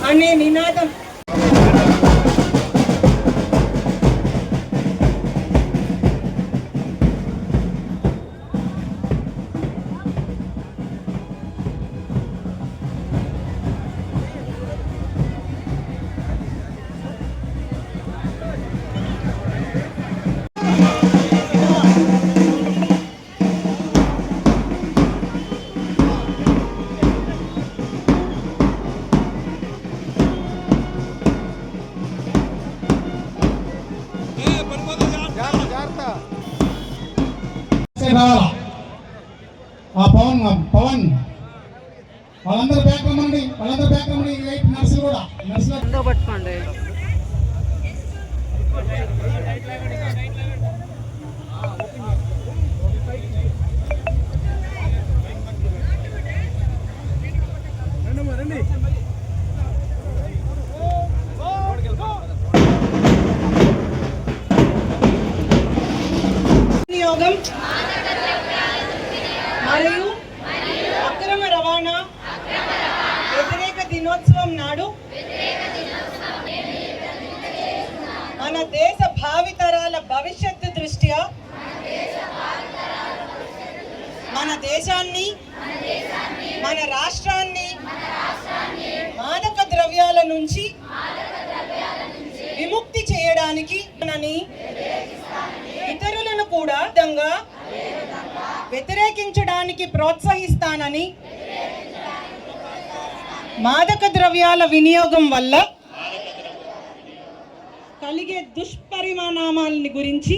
అనే నినాదం పవన్ వాళ్ళందరూ బ్యాక్ రమ్మండి, నర్సులు కూడా నర్సులు పట్టుకోండి. వినియోగం మరియు అక్రమ రవాణా వ్యతిరేక దినోత్సవం నాడు మన దేశ భావితరాల భవిష్యత్తు దృష్ట్యా మన దేశాన్ని మన రాష్ట్రాన్ని మాదక ద్రవ్యాల నుంచి విముక్తి చేయడానికి ఇతరులను కూడా వ్యతిరేకించడానికి ప్రోత్సహిస్తానని, మాదక ద్రవ్యాల వినియోగం వల్ల కలిగే దుష్పరిణామాలని గురించి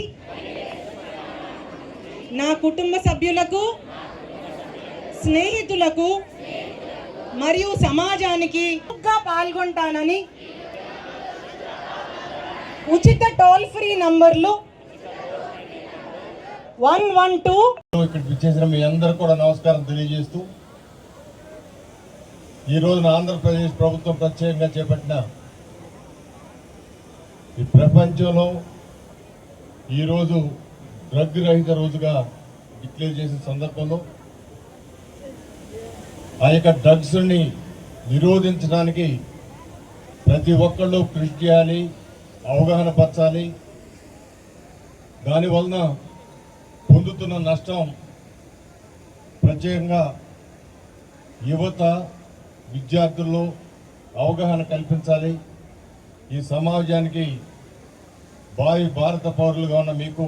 నా కుటుంబ సభ్యులకు, స్నేహితులకు మరియు సమాజానికి పాల్గొంటానని ఉచిత టోల్ ఫ్రీ నంబర్లు 112 ఇక్కడికి విచ్చేసిన మీ అందరూ కూడా నమస్కారం తెలియజేస్తూ, ఈ రోజున ఆంధ్రప్రదేశ్ ప్రభుత్వం ప్రత్యేకంగా చేపట్టిన ఈ ప్రపంచంలో ఈరోజు డ్రగ్ రహిత రోజుగా డిక్లేర్ చేసిన సందర్భంలో ఆ యొక్క డ్రగ్స్ని నిరోధించడానికి ప్రతి ఒక్కళ్ళు కృషి చేయాలి, అవగాహన పరచాలి. దానివలన పొందుతున్న నష్టం ప్రత్యేకంగా యువత, విద్యార్థుల్లో అవగాహన కల్పించాలి. ఈ సమాజానికి భారత పౌరులుగా ఉన్న మీకు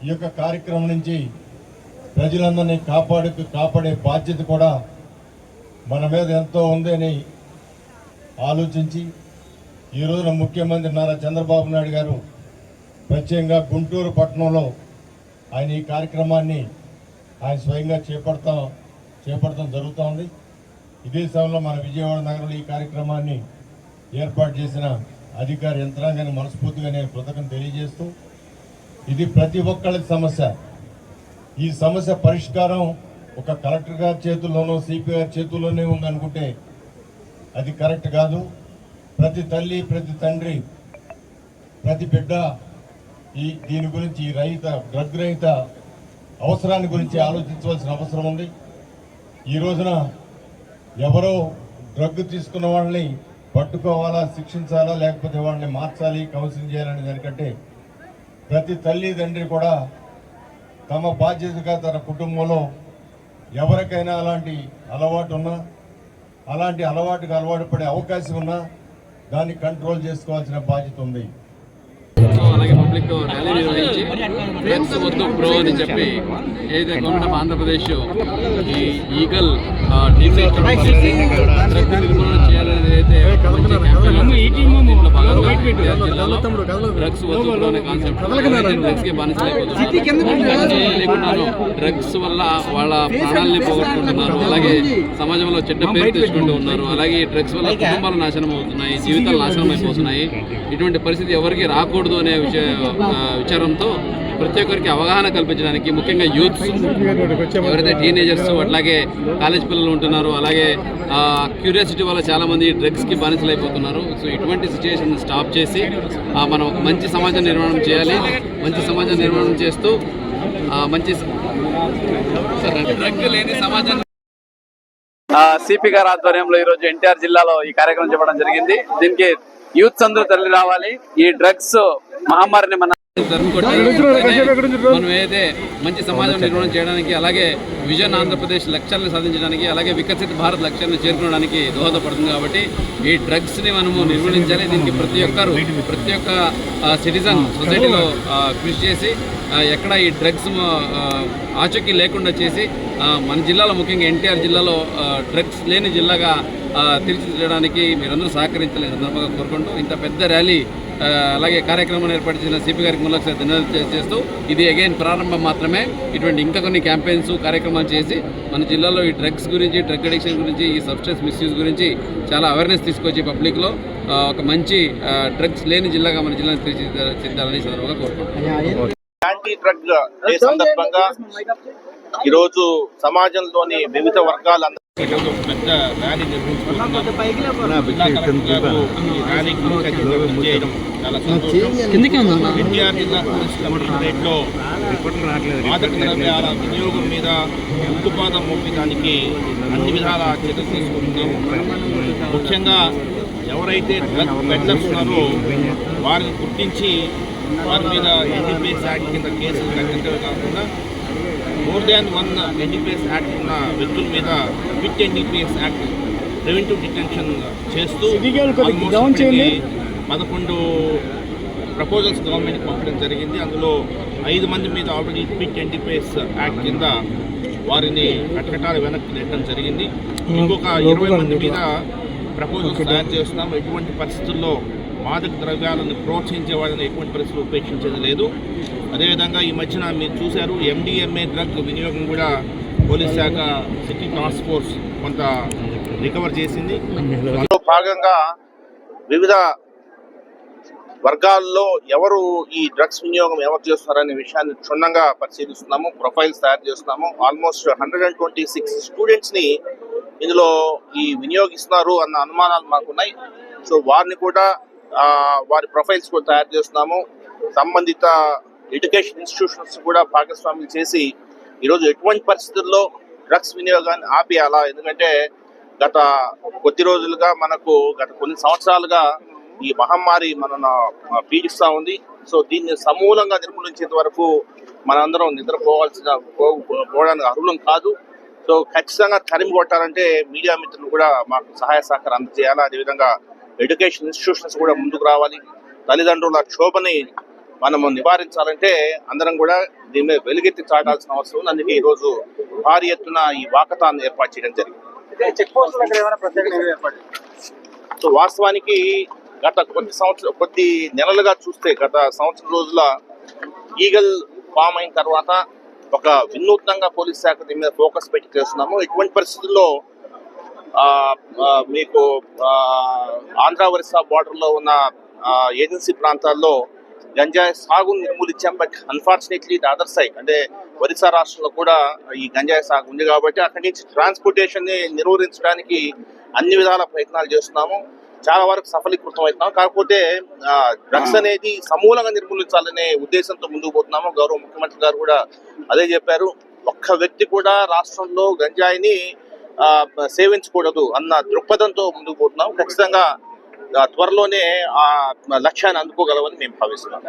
ఈ యొక్క కార్యక్రమం నుంచి ప్రజలందరినీ కాపాడే బాధ్యత కూడా మన మీద ఎంతో ఉందని ఆలోచించి ఈ రోజున ముఖ్యమంత్రి నారా చంద్రబాబు నాయుడు గారు ప్రత్యేకంగా గుంటూరు పట్టణంలో ఆయన ఈ కార్యక్రమాన్ని ఆయన స్వయంగా చేపడతాం జరుగుతోంది. ఇదే సమయంలో మన విజయవాడ నగరంలో ఈ కార్యక్రమాన్ని ఏర్పాటు చేసిన అధికార యంత్రాంగాన్ని మనస్ఫూర్తిగా నేను కృతజ్ఞతలు తెలియజేస్తూ, ఇది ప్రతి ఒక్కళ్ళ సమస్య. ఈ సమస్య పరిష్కారం ఒక కలెక్టర్ గారి చేతుల్లోనో, సిపి గారి చేతుల్లోనే ఉందనుకుంటే అది కరెక్ట్ కాదు. ప్రతి తల్లి, ప్రతి తండ్రి, ప్రతి బిడ్డ దీని గురించి డ్రగ్ రహిత అవసరాన్ని గురించి ఆలోచించవలసిన అవసరం ఉంది. ఈ రోజున ఎవరో డ్రగ్ తీసుకున్న వాళ్ళని పట్టుకోవాలా, శిక్షించాలా, లేకపోతే వాళ్ళని మార్చాలి, కౌన్సిలింగ్ చేయాలనే దానికంటే ప్రతి తల్లి తండ్రి కూడా తమ బాధ్యతగా తన కుటుంబంలో ఎవరికైనా అలాంటి అలవాటు ఉన్నా, అలాంటి అలవాటుకు అలవాటు పడే అవకాశం ఉన్నా దాన్ని కంట్రోల్ చేసుకోవాల్సిన బాధ్యత ఉంది. అలాగే పబ్లిక్ ర్యాలీ నిర్వహించి డ్రగ్స్ వద్దు ప్రో అని చెప్పి ఏదైతే గవర్నమెంట్ ఆఫ్ ఆంధ్రప్రదేశ్ ఈ ఈగల్ డ్రగ్ నిర్మూలన చేయాలనేది అయితే దీంట్లో భాగంగా జిల్లాలో డ్రగ్స్ వద్దు ప్రో అనే కాన్సెప్ట్ డ్రగ్స్ కి బానిసలైపోతున్నారు. డ్రగ్స్ వల్ల వాళ్ళ ప్రాణాలని పోగొట్టుకుంటున్నారు, అలాగే సమాజంలో చెడ్డ పేరు తెచ్చుకుంటూ ఉన్నారు. అలాగే డ్రగ్స్ వల్ల కుటుంబాలు నాశనం అవుతున్నాయి, జీవితాలు నాశనం అయిపోతున్నాయి. ఇటువంటి పరిస్థితి ఎవరికి రాకూడదు అనే విచారంతో ప్రతి ఒక్కరికి అవగాహన కల్పించడానికి, ముఖ్యంగా యూత్స్ ఎవరైతే టీనేజర్స్ అట్లాగే కాలేజ్ పిల్లలు ఉంటున్నారు, అలాగే క్యూరియాసిటీ వల్ల చాలామంది డ్రగ్స్కి బానిసలు అయిపోతున్నారు. సో ఇటువంటి సిచ్యువేషన్ స్టాప్ చేసి మనం మంచి సమాజ నిర్మాణం చేయాలి. మంచి సమాజ నిర్మాణం చేస్తూ మంచి డ్రగ్ లేని సమాజాన్ని సిపి గారి ఆధ్వర్యంలో ఈ రోజు ఎన్టీఆర్ జిల్లాలో ఈ కార్యక్రమం చెప్పడం జరిగింది. దీనికి యూత్ అందరూ తరలి రావాలి. ఈ డ్రగ్స్ మహమ్మారిని మనం ఏదైతే మంచి సమాజం నిర్మాణం చేయడానికి, అలాగే విజన్ ఆంధ్రప్రదేశ్ లక్ష్యాలను సాధించడానికి, అలాగే వికసిత భారత్ లక్ష్యాలను చేరుకోవడానికి దోహదపడుతుంది. కాబట్టి ఈ డ్రగ్స్ ని మనము నిర్మూలించాలి. దీనికి ప్రతి ఒక్క సిటిజన్ సొసైటీలో కృషి చేసి ఎక్కడ ఈ డ్రగ్స్ ఆచూకీ లేకుండా చేసి మన జిల్లాలో, ముఖ్యంగా ఎన్టీఆర్ జిల్లాలో డ్రగ్స్ లేని జిల్లాగా తీర్చిదిద్దడానికి మీరందరూ సహకరించాలని సందర్భంగా కోరుకుంటూ ఇంత పెద్ద ర్యాలీ అలాగే కార్యక్రమాన్ని ఏర్పాటు చేసిన సిపి గారికి మళ్ళొకసారి ధన్యవాదాలు చేస్తూ ఇది అగైన్ ప్రారంభం మాత్రమే. ఇటువంటి ఇంకా కొన్ని క్యాంపెయిన్స్ కార్యక్రమాలు చేసి మన జిల్లాలో ఈ డ్రగ్స్ గురించి, డ్రగ్ అడిక్షన్ గురించి, ఈ సబ్స్టెన్స్ మిస్యూజ్ గురించి చాలా అవేర్నెస్ తీసుకొచ్చి పబ్లిక్లో ఒక మంచి డ్రగ్స్ లేని జిల్లాగా మన జిల్లాను తీర్చిదిద్దాలని సందర్భంగా కోరుకుంటున్నాను. యాంటీ డ్రగ్ డే సందర్భంగా ఈరోజు సమాజంలోని వివిధ వర్గాలందరూ పెద్ద ర్యాలీ నిర్వహించుకుంటున్నాం. ఎన్టీఆర్ జిల్లా పోలీస్ కమిషనరేట్లో మాదక ద్రవ్యాల వినియోగం మీద ఉక్కుపాదం మోపడానికి అన్ని విధాల చర్యలు తీసుకుంటున్నాము. ముఖ్యంగా ఎవరైతే డ్రగ్ పెడ్లర్స్ ఉన్నారో వారిని గుర్తించి వారి మీద ఎన్డీపీఎస్ యాక్ట్ కింద కేసులు కట్టించడమే కాకుండా మోర్ దాన్ 1 ఎన్డీపీఎస్ యాక్ట్ ఉన్న వ్యక్తుల మీద with NDPS act preventive detention చేస్తూ 11 ప్రపోజల్స్ గవర్నమెంట్కి పంపడం జరిగింది. అందులో 5 మంది మీద ఆల్రెడీ విత్ ఎన్డీపీఎస్ యాక్ట్ కింద వారిని కటకటాలు వెనక్కి నెట్టడం జరిగింది. ఇంకొక 20 మంది మీద ప్రపోజల్స్ తయారు చేస్తున్నాం. ఎటువంటి పరిస్థితుల్లో మాదక ద్రవ్యాలను ప్రోత్సహించే వాళ్ళని ఎటువంటి పరిస్థితులు ఉపేక్షించేది లేదు. అదేవిధంగా ఈ మధ్యన మీరు చూశారు, ఎండిఎంఏ డ్రగ్ వినియోగం కూడా పోలీస్ శాఖ సిటీ టాస్క్ ఫోర్స్ కొంత రికవర్ చేసింది. అందులో భాగంగా వివిధ వర్గాల్లో ఎవరు ఈ డ్రగ్స్ వినియోగం ఎవరు చేస్తున్నారనే విషయాన్ని క్షుణ్ణంగా పరిశీలిస్తున్నాము. ప్రొఫైల్స్ తయారు చేస్తున్నాము. ఆల్మోస్ట్ 126 స్టూడెంట్స్ని ఇందులో ఈ వినియోగిస్తున్నారు అన్న అనుమానాలు మాకున్నాయి. సో వారిని కూడా వారి ప్రొఫైల్స్ కూడా తయారు చేస్తున్నాము. సంబంధిత ఎడ్యుకేషన్ ఇన్స్టిట్యూషన్స్ కూడా భాగస్వామ్యం చేసి ఈరోజు ఎటువంటి పరిస్థితుల్లో డ్రగ్స్ వినియోగాన్ని ఆపేయాలా, ఎందుకంటే గత కొద్ది రోజులుగా గత కొన్ని సంవత్సరాలుగా ఈ మహమ్మారి మనను పీడిస్తూ ఉంది. సో దీన్ని సమూలంగా నిర్మూలించేంత వరకు మనందరం పోవడానికి అర్హులం కాదు. సో ఖచ్చితంగా తరిమి కొట్టాలంటే మీడియా మిత్రులు కూడా మాకు సహాయ సహకారం అందజేయాలి. అదేవిధంగా ఎడ్యుకేషన్ ఇన్స్టిట్యూషన్స్ కూడా ముందుకు రావాలి. తల్లిదండ్రుల క్షోభని మనము నివారించాలంటే అందరం కూడా దీని మీద వెలుగెత్తి చాటాల్సిన అవసరం ఉంది. అందుకే ఈరోజు భారీ ఎత్తున ఈ వాకథాన్ని ఏర్పాటు చేయడం జరిగింది. సో వాస్తవానికి గత కొద్ది నెలలుగా చూస్తే, గత సంవత్సరం రోజుల ఈగల్ ఫామ్ అయిన తర్వాత ఒక వినూత్నంగా పోలీస్ శాఖ దీని మీద ఫోకస్ పెట్టి చేస్తున్నాము. ఎటువంటి పరిస్థితుల్లో మీకు ఆంధ్ర ఒరిస్సా బార్డర్లో ఉన్న ఏజెన్సీ ప్రాంతాల్లో గంజాయి సాగును నిర్మూలించాం. But unfortunately the other side, అంటే ఒరిస్సా రాష్ట్రంలో కూడా ఈ గంజాయి సాగు ఉంది. కాబట్టి అక్కడి నుంచి ట్రాన్స్పోర్టేషన్ని నిర్వహించడానికి అన్ని విధాల ప్రయత్నాలు చేస్తున్నాము. చాలా వరకు సఫలీకృతం అవుతున్నాం. కాకపోతే డ్రగ్స్ అనేది సమూలంగా నిర్మూలించాలనే ఉద్దేశంతో ముందుకు పోతున్నాము. గౌరవ ముఖ్యమంత్రి గారు కూడా అదే చెప్పారు. ఒక్క వ్యక్తి కూడా రాష్ట్రంలో గంజాయిని సేవించకూడదు అన్న దృక్పథంతో ముందుకు పోతున్నాం. ఖచ్చితంగా త్వరలోనే ఆ లక్ష్యాన్ని అందుకోగలమని మేము భావిస్తున్నాం.